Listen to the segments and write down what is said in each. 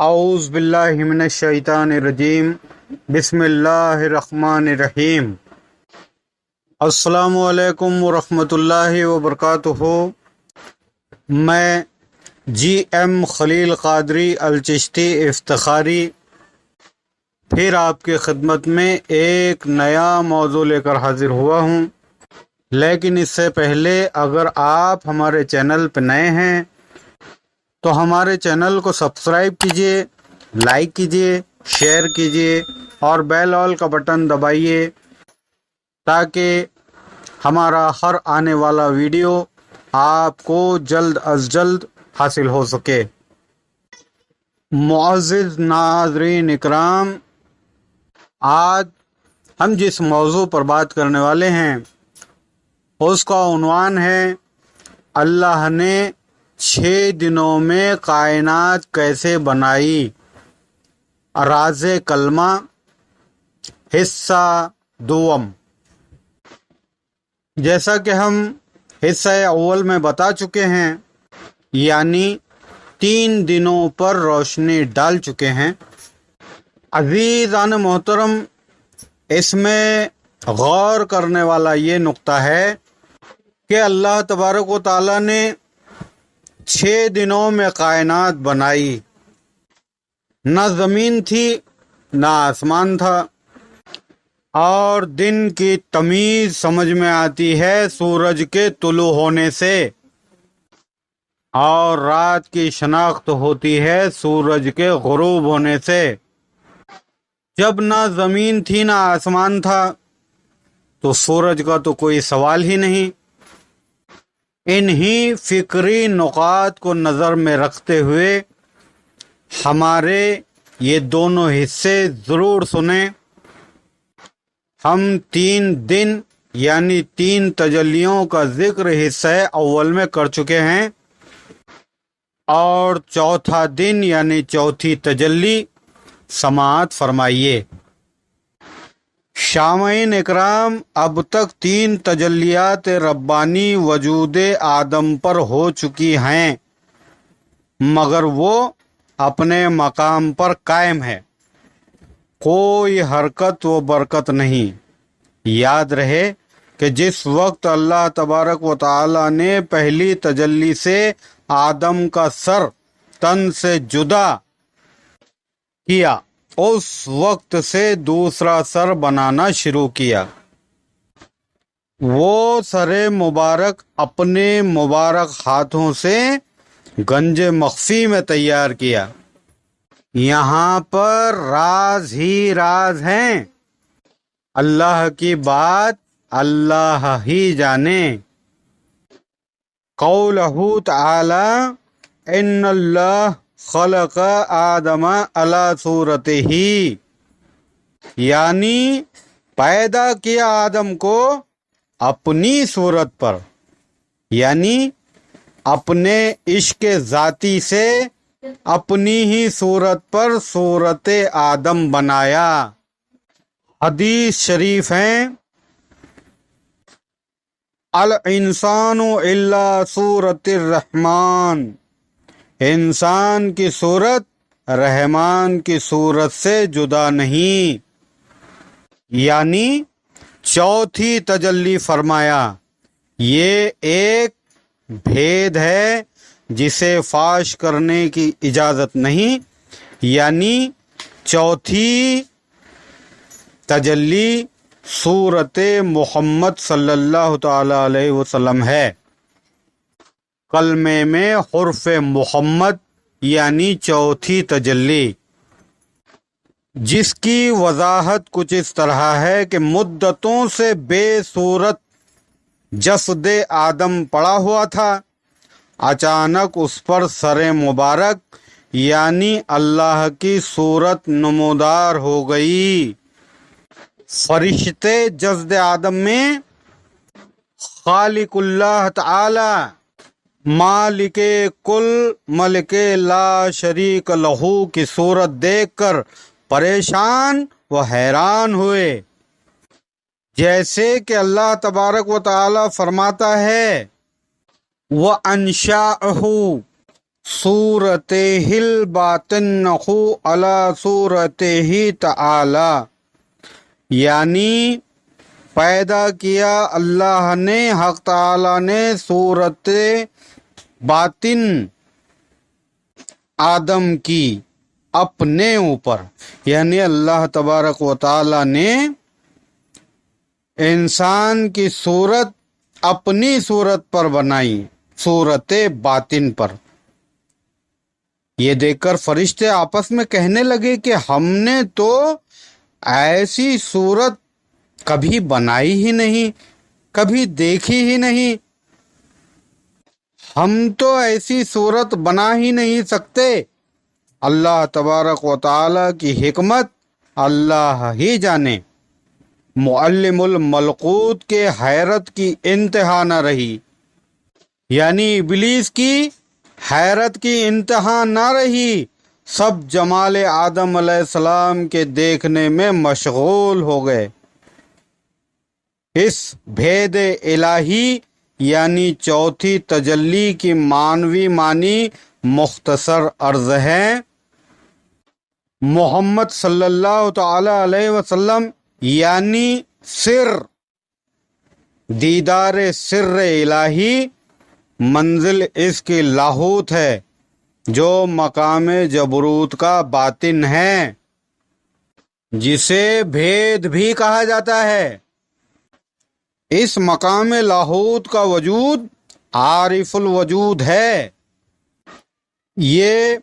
اعوذ باللہ من الشیطان الرجیم بسم اللہ الرحمن الرحیم۔ السلام علیکم ورحمۃ اللہ وبرکاتہ۔ میں جی ایم خلیل قادری الچشتی افتخاری پھر آپ کی خدمت میں ایک نیا موضوع لے کر حاضر ہوا ہوں، لیکن اس سے پہلے اگر آپ ہمارے چینل پہ نئے ہیں تو ہمارے چینل کو سبسکرائب کیجئے، لائک کیجئے، شیئر کیجئے اور بیل آل کا بٹن دبائیے تاکہ ہمارا ہر آنے والا ویڈیو آپ کو جلد از جلد حاصل ہو سکے۔ معزز ناظرین اکرام، آج ہم جس موضوع پر بات کرنے والے ہیں اس کا عنوان ہے اللہ نے 6 دنوں میں کائنات کیسے بنائی، راز کلمہ، حصہ دوم۔ جیسا کہ ہم حصہ اول میں بتا چکے ہیں، یعنی 3 دنوں پر روشنی ڈال چکے ہیں۔ عزیزان محترم، اس میں غور کرنے والا یہ نقطہ ہے کہ اللہ تبارک و تعالیٰ نے 6 دنوں میں کائنات بنائی۔ نہ زمین تھی نہ آسمان تھا، اور دن کی تمیز سمجھ میں آتی ہے سورج کے طلوع ہونے سے، اور رات کی شناخت ہوتی ہے سورج کے غروب ہونے سے۔ جب نہ زمین تھی نہ آسمان تھا تو سورج کا تو کوئی سوال ہی نہیں۔ انہی فکری نکات کو نظر میں رکھتے ہوئے ہمارے یہ دونوں حصے ضرور سنیں۔ ہم 3 دن یعنی 3 تجلیوں کا ذکر حصہ اول میں کر چکے ہیں، اور چوتھا دن یعنی چوتھی تجلی سماعت فرمائیے۔ سامعین اکرام، اب تک 3 تجلیات ربانی وجود آدم پر ہو چکی ہیں، مگر وہ اپنے مقام پر قائم ہے، کوئی حرکت و برکت نہیں۔ یاد رہے کہ جس وقت اللہ تبارک و تعالی نے پہلی تجلی سے آدم کا سر تن سے جدا کیا، اس وقت سے دوسرا سر بنانا شروع کیا۔ وہ سر مبارک اپنے مبارک ہاتھوں سے گنج مخفی میں تیار کیا۔ یہاں پر راز ہی راز ہیں، اللہ کی بات اللہ ہی جانے۔ قولہ تعالی ان اللہ خلق آدم علی صورتہ، یعنی پیدا کیا آدم کو اپنی صورت پر، یعنی اپنے عشق ذاتی سے اپنی ہی صورت پر صورت آدم بنایا۔ حدیث شریف ہیں، الانسان الا صورت الرحمن، انسان کی صورت رحمان کی صورت سے جدا نہیں۔ یعنی چوتھی تجلی فرمایا، یہ ایک بھید ہے جسے فاش کرنے کی اجازت نہیں، یعنی چوتھی تجلی صورت محمد صلی اللہ تعالی علیہ وسلم ہے۔ کلمے میں حرف محمد یعنی چوتھی تجلی، جس کی وضاحت کچھ اس طرح ہے کہ مدتوں سے بے صورت جسد آدم پڑا ہوا تھا، اچانک اس پر سر مبارک یعنی اللہ کی صورت نمودار ہو گئی۔ فرشتے جسد آدم میں خالق اللہ تعالی، مالک کل، ملک لا شریک لہو کی صورت دیکھ کر پریشان و حیران ہوئے، جیسے کہ اللہ تبارک و تعالی فرماتا ہے وَأَنشَأَهُ صورت ہل باطن علی صورت ہی تعالی، یعنی پیدا کیا اللہ نے، حق تعالی نے صورت باطن آدم کی اپنے اوپر، یعنی اللہ تبارک و تعالی نے انسان کی صورت اپنی صورت پر بنائی، صورت باطن پر۔ یہ دیکھ کر فرشتے آپس میں کہنے لگے کہ ہم نے تو ایسی صورت کبھی بنائی ہی نہیں، کبھی دیکھی ہی نہیں، ہم تو ایسی صورت بنا ہی نہیں سکتے۔ اللہ تبارک و تعالی کی حکمت اللہ ہی جانے۔ معلم الملکوت کے حیرت کی انتہا نہ رہی، یعنی ابلیس کی حیرت کی انتہا نہ رہی، سب جمال آدم علیہ السلام کے دیکھنے میں مشغول ہو گئے۔ اس بھید الہی یعنی چوتھی تجلی کی معنوی معنی مختصر عرض ہے۔ محمد صلی اللہ تعالی علیہ وسلم یعنی سر، دیدار سر الہی، منزل اس کی لاہوت ہے جو مقام جبروت کا باطن ہے، جسے بھید بھی کہا جاتا ہے۔ اس مقام لاہوت کا وجود عارف الوجود ہے۔ یہ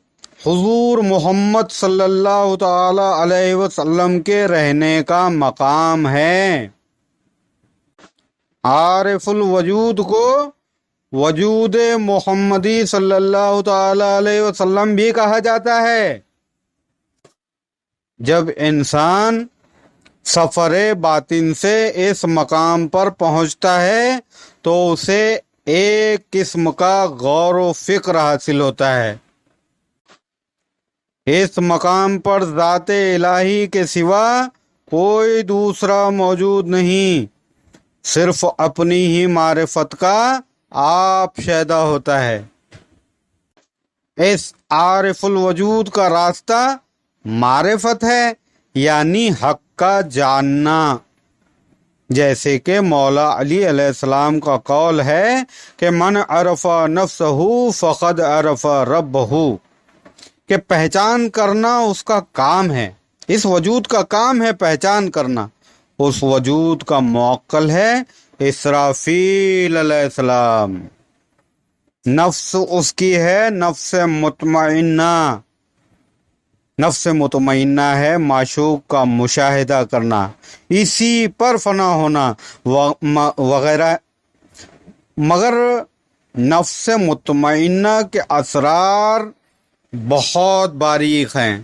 حضور محمد صلی اللہ تعالی علیہ وسلم کے رہنے کا مقام ہے۔ عارف الوجود کو وجود محمدی صلی اللہ تعالی علیہ وسلم بھی کہا جاتا ہے۔ جب انسان سفر باطن سے اس مقام پر پہنچتا ہے تو اسے ایک قسم کا غور و فکر حاصل ہوتا ہے۔ اس مقام پر ذات الہی کے سوا کوئی دوسرا موجود نہیں، صرف اپنی ہی معرفت کا آپ شیدا ہوتا ہے۔ اس عارف الوجود کا راستہ معرفت ہے، یعنی حق کا جاننا، جیسے کہ مولا علی علیہ السلام کا قول ہے کہ من عرف نفسہ فقد عرف ربہ، کہ پہچان کرنا اس کا کام ہے، اس وجود کا کام ہے پہچان کرنا۔ اس وجود کا موکل ہے اسرافیل علیہ السلام، نفس اس کی ہے نفس مطمئنہ، نفس مطمئنہ ہے معشوق کا مشاہدہ کرنا، اسی پر فنا ہونا وغیرہ، مگر نفس مطمئنہ کے اسرار بہت باریک ہیں۔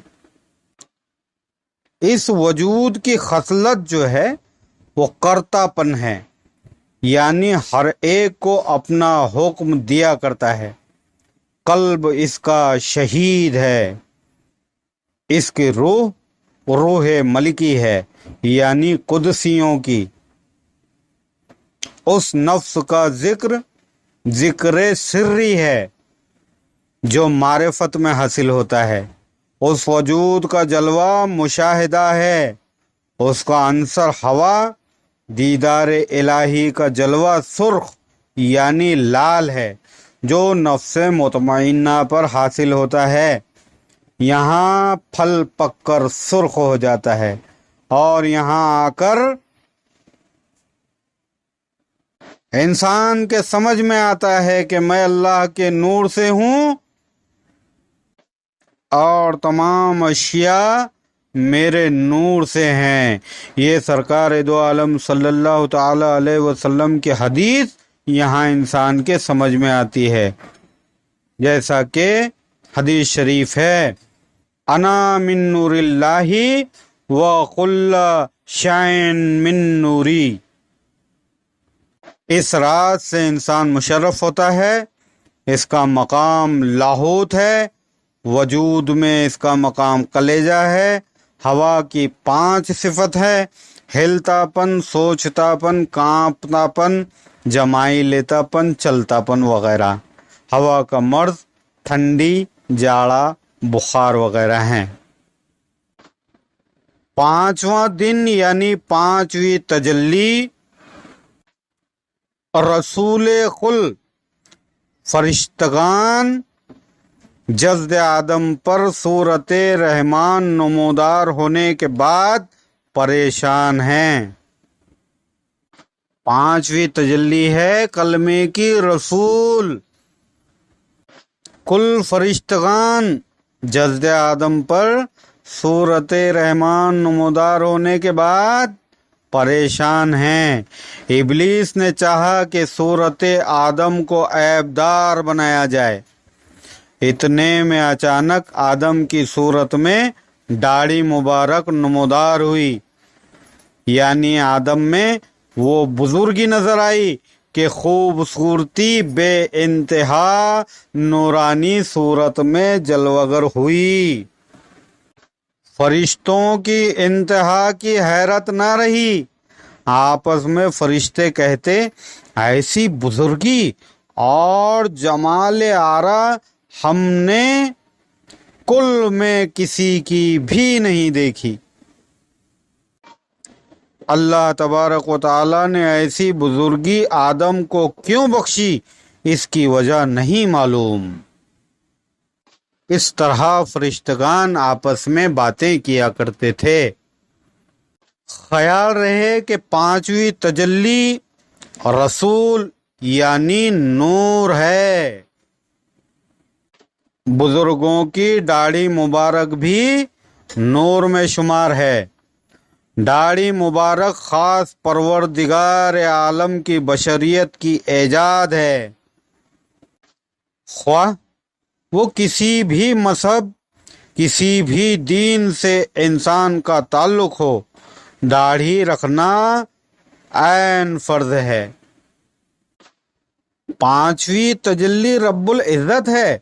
اس وجود کی خصلت جو ہے وہ کرتا پن ہے، یعنی ہر ایک کو اپنا حکم دیا کرتا ہے۔ قلب اس کا شہید ہے، اس کی روح ملکی ہے، یعنی قدسیوں کی۔ اس نفس کا ذکر سری ہے جو معرفت میں حاصل ہوتا ہے۔ اس وجود کا جلوہ مشاہدہ ہے، اس کا عنصر ہوا، دیدار الہی کا جلوہ سرخ یعنی لال ہے، جو نفس مطمئنہ پر حاصل ہوتا ہے۔ یہاں پھل پک کر سرخ ہو جاتا ہے اور یہاں آ کر انسان کے سمجھ میں آتا ہے کہ میں اللہ کے نور سے ہوں اور تمام اشیاء میرے نور سے ہیں۔ یہ سرکار دو عالم صلی اللہ تعالی علیہ وسلم کی حدیث یہاں انسان کے سمجھ میں آتی ہے، جیسا کہ حدیث شریف ہے، انا من نور اللہ وکل شیء من نوری۔ اس رات سے انسان مشرف ہوتا ہے، اس کا مقام لاہوت ہے، وجود میں اس کا مقام کلیجہ ہے۔ ہوا کی 5 صفت ہے، ہلتا پن، سوچتا پن، کانپتا پن، جمائی لیتا پن، چلتا پن وغیرہ۔ ہوا کا مرض ٹھنڈی، جاڑا، بخار وغیرہ ہیں۔ پانچواں دن یعنی پانچویں تجلی رسول کل فرشتگان جسد آدم پر صورت رحمان نمودار ہونے کے بعد پریشان ہیں۔ پانچویں تجلی ہے کلمے کی رسول، کل فرشتگان جسد آدم پر صورت رحمان نمودار ہونے کے بعد پریشان ہیں۔ ابلیس نے چاہا کہ صورت آدم کو عیبدار بنایا جائے، اتنے میں اچانک آدم کی صورت میں داڑھی مبارک نمودار ہوئی، یعنی آدم میں وہ بزرگی نظر آئی کہ خوبصورتی بے انتہا نورانی صورت میں جلوگر ہوئی۔ فرشتوں کی انتہا کی حیرت نہ رہی، آپس میں فرشتے کہتے ایسی بزرگی اور جمال آرا ہم نے کل میں کسی کی بھی نہیں دیکھی۔ اللہ تبارک و تعالی نے ایسی بزرگی آدم کو کیوں بخشی، اس کی وجہ نہیں معلوم۔ اس طرح فرشتگان آپس میں باتیں کیا کرتے تھے۔ خیال رہے کہ پانچویں تجلی رسول یعنی نور ہے۔ بزرگوں کی داڑھی مبارک بھی نور میں شمار ہے۔ داڑھی مبارک خاص پروردگار عالم کی بشریت کی ایجاد ہے۔ خواہ وہ کسی بھی مذہب، کسی بھی دین سے انسان کا تعلق ہو، داڑھی رکھنا عین فرض ہے۔ پانچویں تجلی رب العزت ہے۔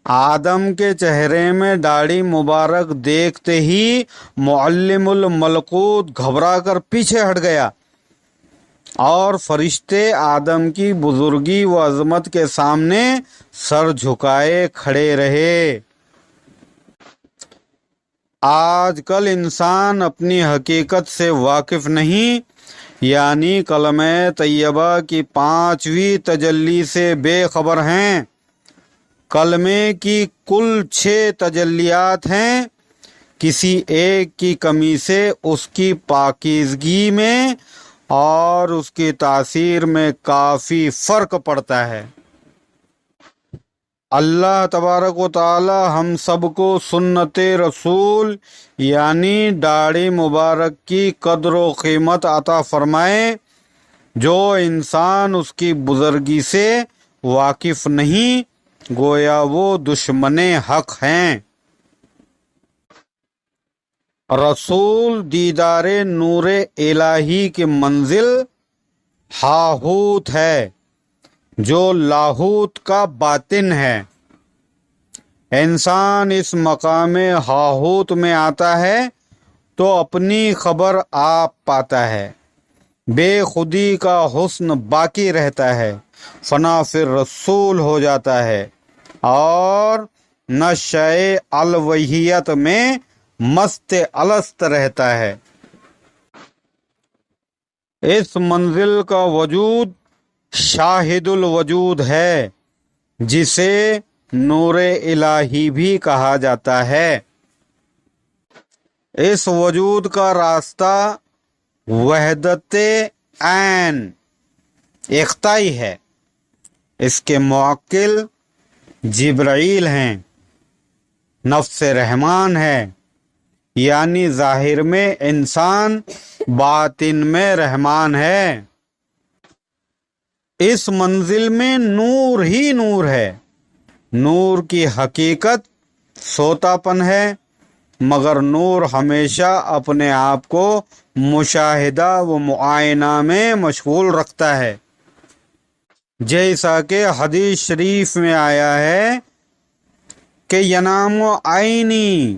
آدم کے چہرے میں داڑھی مبارک دیکھتے ہی معلم الملکوت گھبرا کر پیچھے ہٹ گیا، اور فرشتے آدم کی بزرگی و عظمت کے سامنے سر جھکائے کھڑے رہے۔ آج کل انسان اپنی حقیقت سے واقف نہیں، یعنی کلمہ طیبہ کی پانچویں تجلی سے بے خبر ہیں۔ کلمے کی کل 6 تجلیات ہیں، کسی ایک کی کمی سے اس کی پاکیزگی میں اور اس کی تاثیر میں کافی فرق پڑتا ہے۔ اللہ تبارک و تعالی ہم سب کو سنت رسول یعنی داڑھی مبارک کی قدر و قیمت عطا فرمائے۔ جو انسان اس کی بزرگی سے واقف نہیں، گویا وہ دشمن حق ہیں۔ رسول دیدار نور الہی کی منزل ہاہوت ہے، جو لاہوت کا باطن ہے۔ انسان اس مقام ہاہوت میں آتا ہے تو اپنی خبر آپ پاتا ہے، بے خودی کا حسن باقی رہتا ہے، فنا فی الرسول ہو جاتا ہے، اور نشأ الوحیت میں مست الست رہتا ہے۔ اس منزل کا وجود شاہد الوجود ہے، جسے نور الہی بھی کہا جاتا ہے۔ اس وجود کا راستہ وحدت عین اختائی ہے۔ اس کے موکل جبرائیل ہیں، نفس رحمان ہے، یعنی ظاہر میں انسان، باطن میں رحمان ہے۔ اس منزل میں نور ہی نور ہے۔ نور کی حقیقت سوتا پن ہے، مگر نور ہمیشہ اپنے آپ کو مشاہدہ و معائنہ میں مشغول رکھتا ہے، جیسا کہ حدیث شریف میں آیا ہے کہ ینام عینی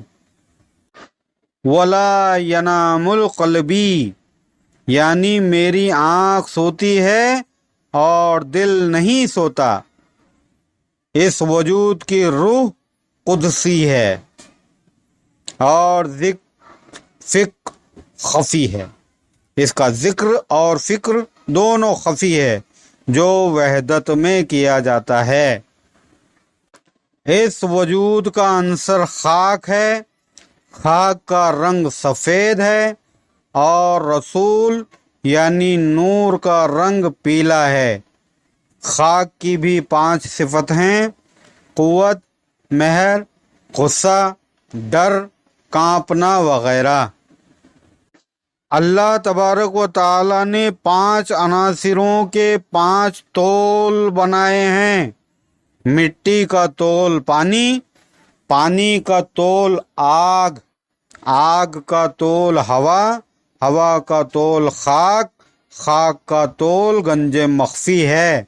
ولا ینام القلبی، یعنی میری آنکھ سوتی ہے اور دل نہیں سوتا۔ اس وجود کی روح قدسی ہے اور فکر خفی ہے. اس کا ذکر اور فکر دونوں خفی ہے جو وحدت میں کیا جاتا ہے. اس وجود کا عنصر خاک ہے. خاک کا رنگ سفید ہے اور رسول یعنی نور کا رنگ پیلا ہے. خاک کی بھی 5 صفت ہیں: قوت، مہر، غصہ، ڈر، کانپنا وغیرہ. اللہ تبارک و تعالیٰ نے 5 عناصروں کے 5 تول بنائے ہیں. مٹی کا تول پانی، پانی کا تول آگ، آگ کا تول ہوا، ہوا کا تول خاک، خاک کا تول گنج مخفی ہے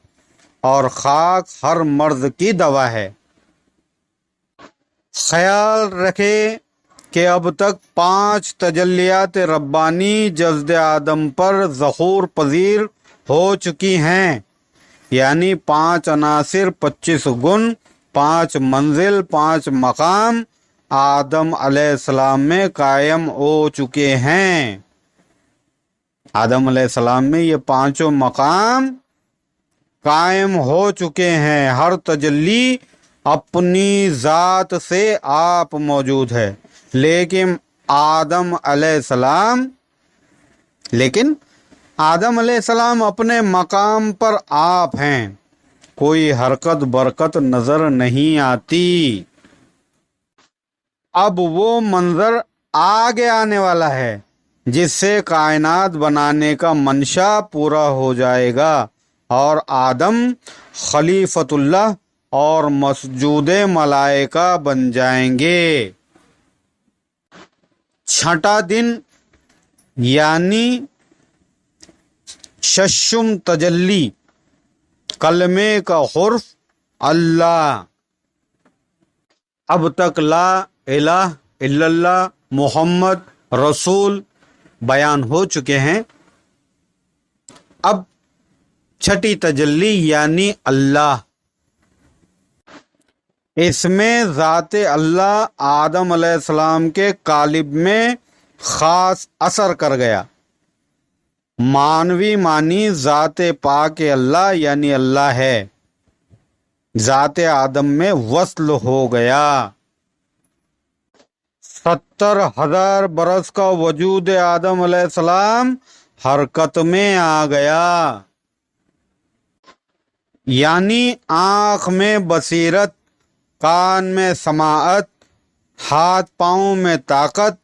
اور خاک ہر مرض کی دوا ہے. خیال رکھے کہ اب تک 5 تجلیات ربانی جسد آدم پر ظہور پذیر ہو چکی ہیں، یعنی 5 عناصر، 25 گن، 5 منزل، 5 مقام آدم علیہ السلام میں قائم ہو چکے ہیں. آدم علیہ السلام میں یہ 5 مقام قائم ہو چکے ہیں. ہر تجلی اپنی ذات سے آپ موجود ہے، لیکن آدم علیہ السلام اپنے مقام پر آپ ہیں. کوئی حرکت برکت نظر نہیں آتی. اب وہ منظر آگے آنے والا ہے جس سے کائنات بنانے کا منشا پورا ہو جائے گا اور آدم خلیفۃ اللہ اور مسجود ملائکہ بن جائیں گے. 6واں دن یعنی ششم تجلی، کلمے کا حرف اللہ. اب تک لا الہ الا اللہ محمد رسول بیان ہو چکے ہیں. اب 6ٹی تجلی یعنی اللہ. اس میں ذات اللہ آدم علیہ السلام کے قالب میں خاص اثر کر گیا. معنوی معنی ذات پاک اللہ یعنی اللہ ہے. ذات آدم میں وصل ہو گیا. 70,000 برس کا وجود آدم علیہ السلام حرکت میں آ گیا، یعنی آنکھ میں بصیرت، کان میں سماعت، ہاتھ پاؤں میں طاقت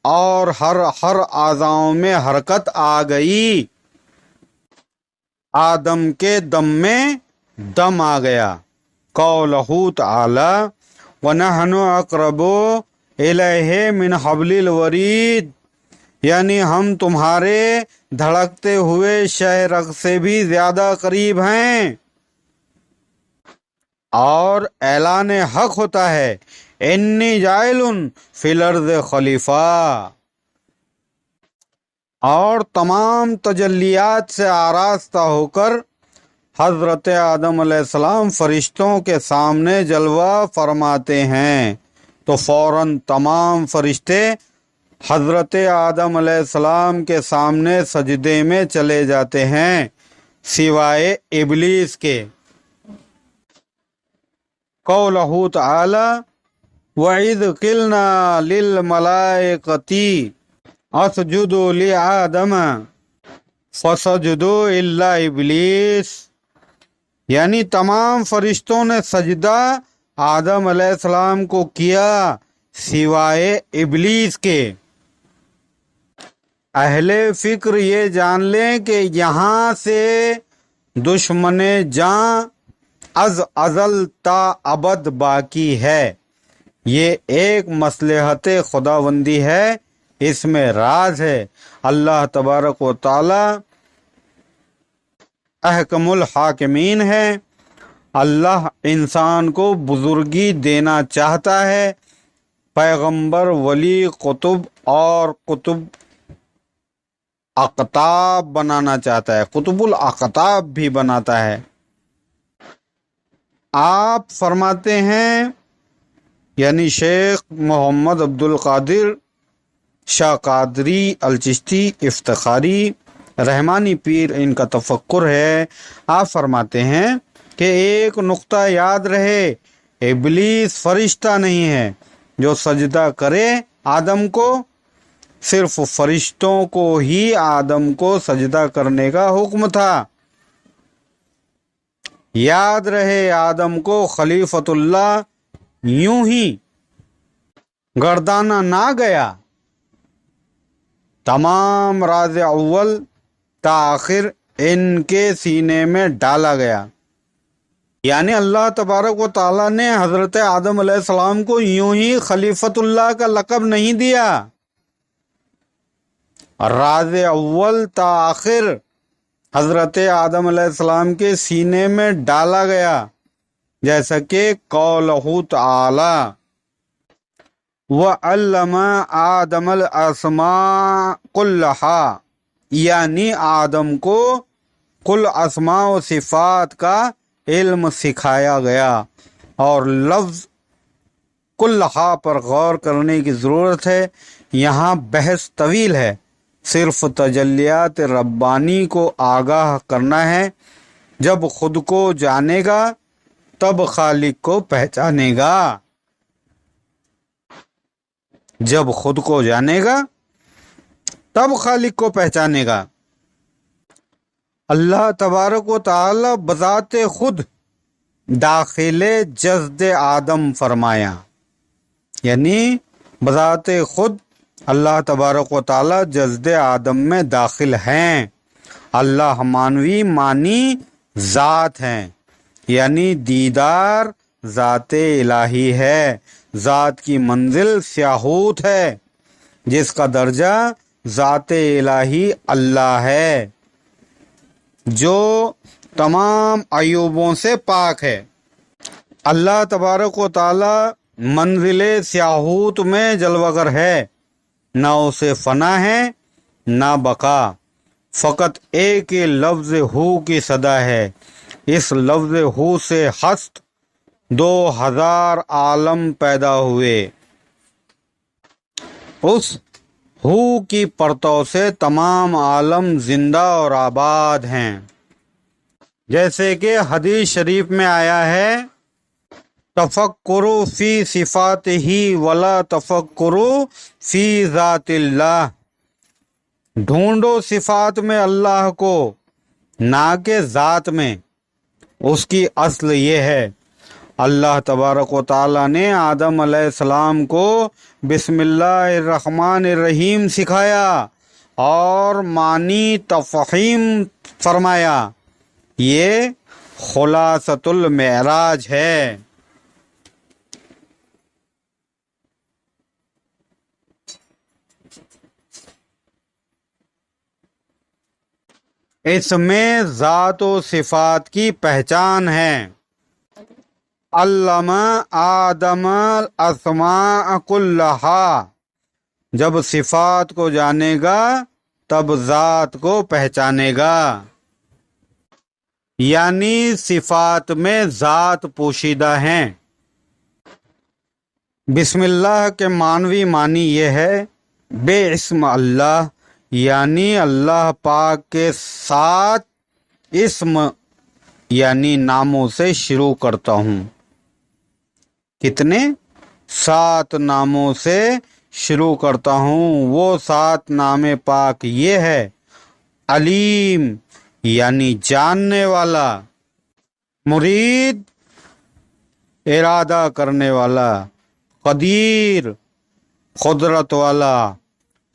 اور ہر اعضاؤں میں حرکت آ گئی. آدم کے دم میں دم آ گیا. قولہ تعالی وَنَحْنُ أَقْرَبُ إِلَيْهِ مِنْ حَبْلِ الْوَرِيدِ، یعنی ہم تمہارے دھڑکتے ہوئے شہ رگ سے بھی زیادہ قریب ہیں. اور اعلان حق ہوتا ہے انی جاعل فی الارض خلیفہ. اور تمام تجلیات سے آراستہ ہو کر حضرت آدم علیہ السلام فرشتوں کے سامنے جلوہ فرماتے ہیں تو فوراً تمام فرشتے حضرت آدم علیہ السلام کے سامنے سجدے میں چلے جاتے ہیں سوائے ابلیس کے. قولہ تعالی وَإِذْ قِلْنَا لِلْمَلَائِكَةِ اسجدوا لآدم فسجدوا إلا ابلیس، یعنی تمام فرشتوں نے سجدہ آدم علیہ السلام کو کیا سوائے ابلیس کے. اہل فکر یہ جان لیں کہ یہاں سے دشمن جاں از ازل تا ابد باقی ہے. یہ ایک مصلحت خداوندی ہے، اس میں راز ہے. اللہ تبارک و تعالی احکم الحاکمین ہے. اللہ انسان کو بزرگی دینا چاہتا ہے. پیغمبر، ولی، قطب اور قطب اقطاب بنانا چاہتا ہے. قطب الاقطاب بھی بناتا ہے. آپ فرماتے ہیں، یعنی شیخ محمد عبد القادر شاہ قادری الچشتی افتخاری رحمانی پیر، ان کا تفکر ہے، آپ فرماتے ہیں کہ ایک نقطہ یاد رہے، ابلیس فرشتہ نہیں ہے جو سجدہ کرے آدم کو، صرف فرشتوں کو ہی آدم کو سجدہ کرنے کا حکم تھا۔ یاد رہے آدم کو خلیفۃ اللہ یوں ہی گردانا نہ گیا، تمام راز اول تا آخر ان کے سینے میں ڈالا گیا۔ یعنی اللہ تبارک و تعالیٰ نے حضرت آدم علیہ السلام کو یوں ہی خلیفۃ اللہ کا لقب نہیں دیا، راز اول تا آخر حضرت آدم علیہ السلام کے سینے میں ڈالا گیا، جیسا کہ قولہ تعالی وَعَلَّمَ آدَمَ الْأَسْمَاءَ كُلَّهَا، یعنی آدم کو کل اسماء و صفات کا علم سکھایا گیا۔ اور لفظ کلہا پر غور کرنے کی ضرورت ہے، یہاں بحث طویل ہے، صرف تجلیات ربانی کو آگاہ کرنا ہے۔ جب خود کو جانے گا تب خالق کو پہچانے گا، جب خود کو جانے گا تب خالق کو پہچانے گا۔ اللہ تبارک و تعالی بذات خود داخل جسد آدم فرمایا، یعنی بذات خود اللہ تبارک و تعالی جسد آدم میں داخل ہیں۔ اللہ مانوی معنی ذات ہیں، یعنی دیدار ذات الہی ہے، ذات کی منزل سیاہوت ہے، جس کا درجہ ذات الہی اللہ ہے، جو تمام عیوبوں سے پاک ہے۔ اللہ تبارک و تعالی منزل سیاہوت میں جلوگر ہے، نہ اسے فنا ہے نہ بقا، فقط ایک ہی لفظ ہو کی صدا ہے۔ اس لفظ ہو سے ہست 2000 عالم پیدا ہوئے، اس ہو کی پرتو سے تمام عالم زندہ اور آباد ہیں، جیسے کہ حدیث شریف میں آیا ہے، تفکروا فی صفاتہ ولا تفکروا فی ذات اللہ، ڈھونڈو صفات میں اللہ کو نہ کہ ذات میں۔ اس کی اصل یہ ہے، اللہ تبارک و تعالیٰ نے آدم علیہ السلام کو بسم اللہ الرحمن الرحیم سکھایا اور معنی تفہیم فرمایا، یہ خلاصۃ المعراج ہے۔ اس میں ذات و صفات کی پہچان ہے۔ علم آدم الاسماء کلہا، جب صفات کو جانے گا تب ذات کو پہچانے گا، یعنی صفات میں ذات پوشیدہ ہیں۔ بسم اللہ کے معنوی معنی یہ ہے، بے اسم اللہ، یعنی اللہ پاک کے 7 اسم یعنی ناموں سے شروع کرتا ہوں۔ کتنے؟ 7 ناموں سے شروع کرتا ہوں۔ وہ 7 نام پاک یہ ہے، علیم یعنی جاننے والا، مرید ارادہ کرنے والا، قدیر قدرت والا،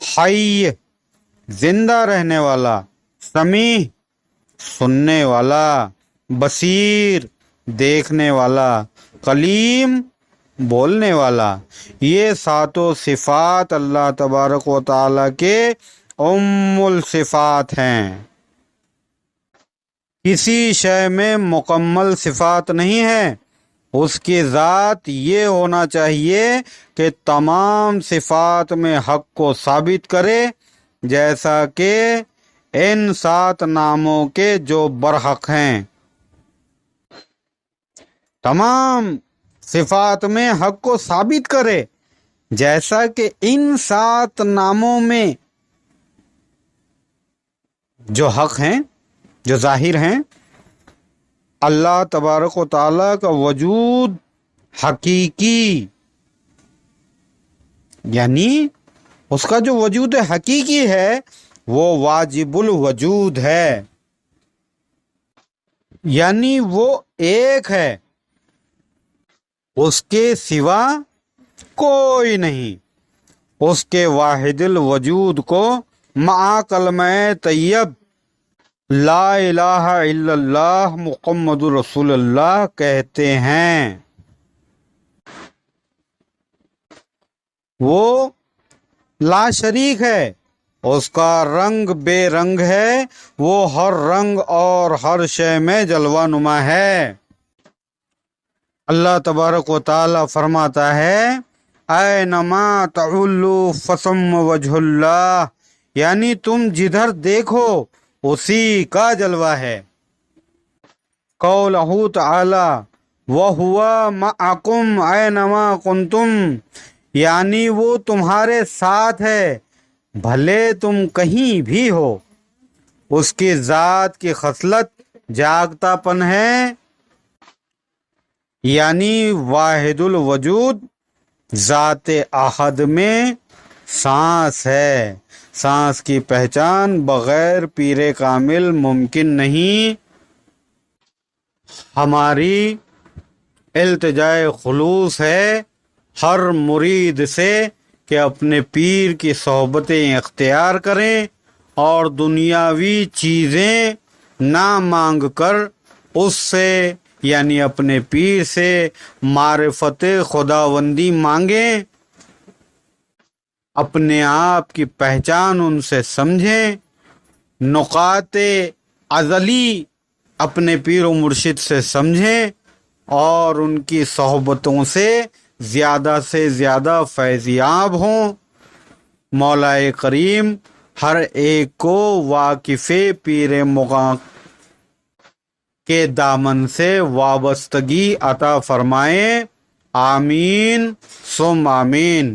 حی زندہ رہنے والا، سمیع سننے والا، بصیر دیکھنے والا، کلیم بولنے والا۔ یہ 7 صفات اللہ تبارک و تعالیٰ کے ام الصفات ہیں۔ کسی شے میں مکمل صفات نہیں ہے، اس کی ذات یہ ہونا چاہیے کہ تمام صفات میں حق کو ثابت کرے، جیسا کہ ان 7 ناموں کے جو برحق ہیں۔ تمام صفات میں حق کو ثابت کرے، جیسا کہ ان 7 ناموں میں جو حق ہیں، جو ظاہر ہیں، اللہ تبارک و تعالیٰ کا وجود حقیقی، یعنی اس کا جو وجود حقیقی ہے وہ واجب الوجود ہے، یعنی وہ ایک ہے، اس کے سوا کوئی نہیں۔ اس کے واحد الوجود کو مع کلمہ طیب لا الہ الا اللہ محمد رسول اللہ کہتے ہیں۔ وہ لا شریک ہے، اس کا رنگ بے رنگ ہے، وہ ہر رنگ اور ہر شے میں جلوہ نما ہے۔ اللہ تبارک و تعالی فرماتا ہے اینما تعلوا فثم وجہ اللہ، یعنی تم جدھر دیکھو اسی کا جلوہ ہے۔ قولہ تعالی وَهُوَ مَعَكُمْ أَيْنَمَا كُنْتُمْ، یعنی وہ تمہارے ساتھ ہے بھلے تم کہیں بھی ہو۔ اس کی ذات کی خصلت جاگتا پن ہے، یعنی واحد الوجود ذات احد میں سانس ہے۔ سانس کی پہچان بغیر پیر کامل ممکن نہیں۔ ہماری التجائے خلوص ہے ہر مرید سے کہ اپنے پیر کی صحبتیں اختیار کریں اور دنیاوی چیزیں نہ مانگ کر اس سے، یعنی اپنے پیر سے معرفت خداوندی مانگیں، اپنے آپ کی پہچان ان سے سمجھیں، نقاط ازلی اپنے پیر و مرشد سے سمجھیں اور ان کی صحبتوں سے زیادہ فیضیاب ہوں۔ مولا کریم ہر ایک کو واقف پیر مغاں کے دامن سے وابستگی عطا فرمائے، آمین ثم آمین۔